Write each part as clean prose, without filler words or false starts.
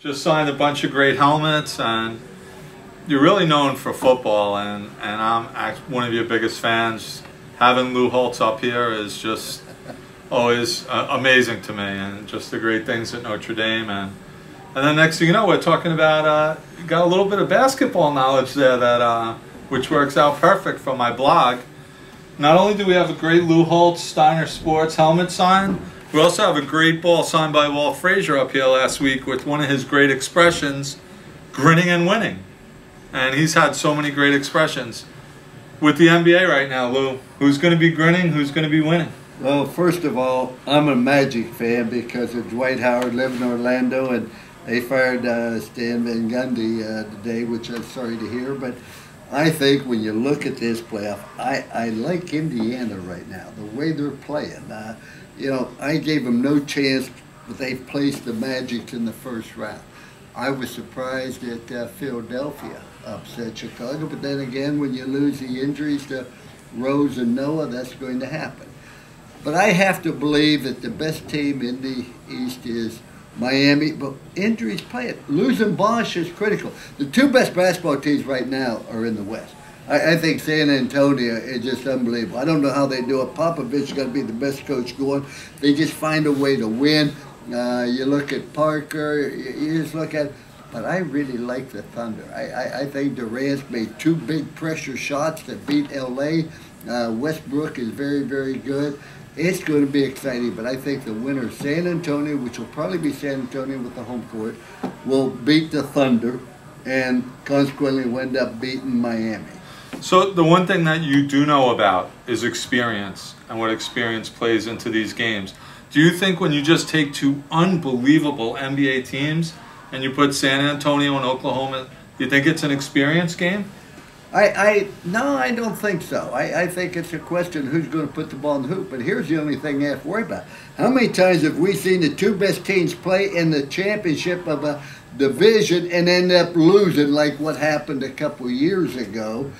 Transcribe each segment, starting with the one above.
just signed a bunch of great helmets, and you're really known for football, and I'm one of your biggest fans. Having Lou Holtz up here is just always amazing to me, and just the great things at Notre Dame. And then next thing you know, we're talking about, you got a little bit of basketball knowledge there that which works out perfect for my blog. Not only do we have a great Lou Holtz Steiner Sports helmet signed, we also have a great ball signed by Walt Frazier up here last week with one of his great expressions, grinning and winning. And he's had so many great expressions. With the NBA right now, Lou, who's going to be grinning, who's going to be winning? Well, first of all, I'm a Magic fan because of Dwight Howard living in Orlando, and they fired Stan Van Gundy today, which I'm sorry to hear. But I think when you look at this playoff, I like Indiana right now, the way they're playing. You know, I gave them no chance, but they've placed the Magic in the first round. I was surprised that Philadelphia upset Chicago, but then again, when you lose the injuries to Rose and Noah, that's going to happen. But I have to believe that the best team in the East is Miami, but injuries play it. Losing Bosch is critical. The two best basketball teams right now are in the West. I think San Antonio is just unbelievable. I don't know how they do it. Popovich is going to be the best coach going. They just find a way to win. You look at Parker, you just look at, but I really like the Thunder. I think Durant's made two big pressure shots that beat LA. Westbrook is very, very good. It's going to be exciting, but I think the winner, San Antonio, which will probably be San Antonio with the home court, will beat the Thunder and consequently will end up beating Miami. So the one thing that you do know about is experience and what experience plays into these games. Do you think when you just take two unbelievable NBA teams and you put San Antonio and Oklahoma, you think it's an experience game? No, I don't think so. I think it's a question of who's going to put the ball in the hoop. But here's the only thing I have to worry about. How many times have we seen the two best teams play in the championship of a division and end up losing, like what happened a couple of years ago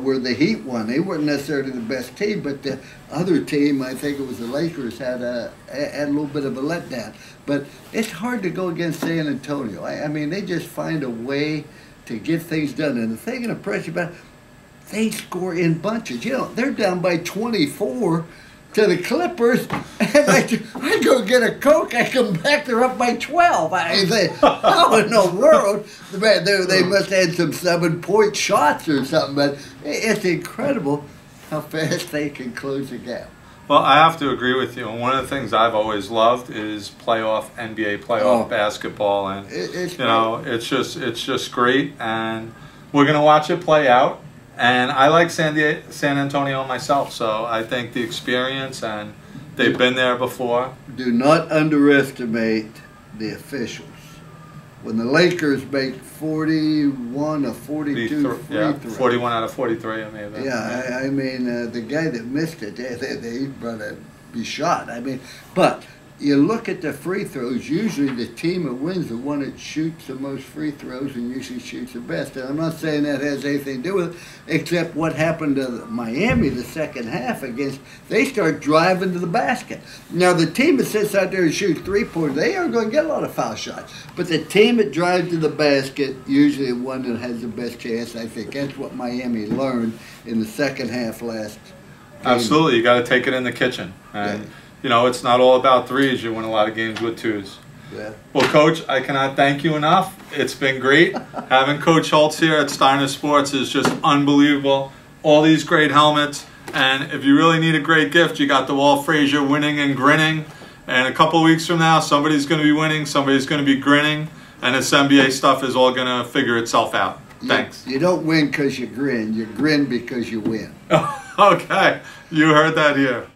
where the Heat won? They weren't necessarily the best team, but the other team, I think it was the Lakers, had a little bit of a letdown. But it's hard to go against San Antonio. I mean, they just find a way to get things done. And the thing to impress you about, they score in bunches. You know, they're down by 24 to the Clippers, and I go get a Coke, I come back, they're up by 12. I say, how in the world? Man, they must have had some 7-point shots or something, but it's incredible how fast they can close the gap. Well, I have to agree with you. And one of the things I've always loved is NBA playoff basketball, and you know, it's just great. And we're gonna watch it play out. And I like San Antonio myself, so I think the experience, and they've been there before. Do not underestimate the officials. When the Lakers make 41 or 42 free throws. 41 out of 43, I mean. Yeah, I mean, the guy that missed it, they better be shot. I mean, but you look at the free throws, usually the team that wins, the one that shoots the most free throws and usually shoots the best. And I'm not saying that has anything to do with it, except what happened to Miami the second half against, they start driving to the basket. Now, the team that sits out there and shoots three-pointers, they aren't going to get a lot of foul shots. But the team that drives to the basket, usually the one that has the best chance, I think that's what Miami learned in the second half last game. Absolutely, you got to take it in the kitchen. And yeah. You know, it's not all about threes. You win a lot of games with twos. Yeah. Well, Coach, I cannot thank you enough. It's been great. Having Coach Holtz here at Steiner Sports is just unbelievable. All these great helmets. And if you really need a great gift, you got the Walt Frazier winning and grinning. And a couple of weeks from now, somebody's going to be winning, somebody's going to be grinning. And this NBA stuff is all going to figure itself out. Thanks. You don't win because you grin. You grin because you win. Okay. You heard that here.